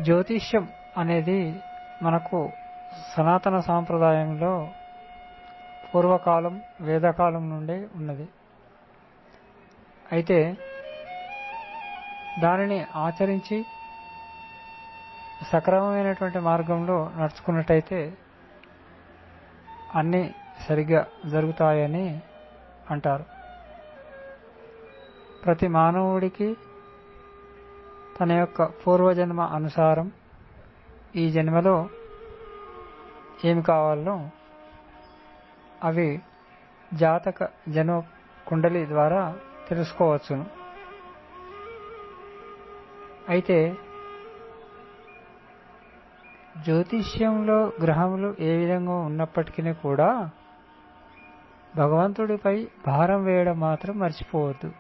జ్యోతిష్యం అనేది మనకు సనాతన సాంప్రదాయంలో పూర్వకాలం వేదకాలం నుండి ఉన్నది. అయితే దానిని ఆచరించి సక్రమమైనటువంటి మార్గంలో నడుచుకున్నట్టయితే అన్నీ సరిగ్గా జరుగుతాయని అంటారు. ప్రతి మానవుడికి తన యొక్క పూర్వజన్మ అనుసారం ఈ జన్మలో ఏమి కావాలో అవి జాతక జన్మ కుండలి ద్వారా తెలుసుకోవచ్చును. అయితే జ్యోతిష్యంలో గ్రహములు ఏ విధంగా ఉన్నప్పటికీ కూడా భగవంతుడిపై భారం వేయడం మాత్రం మర్చిపోవద్దు.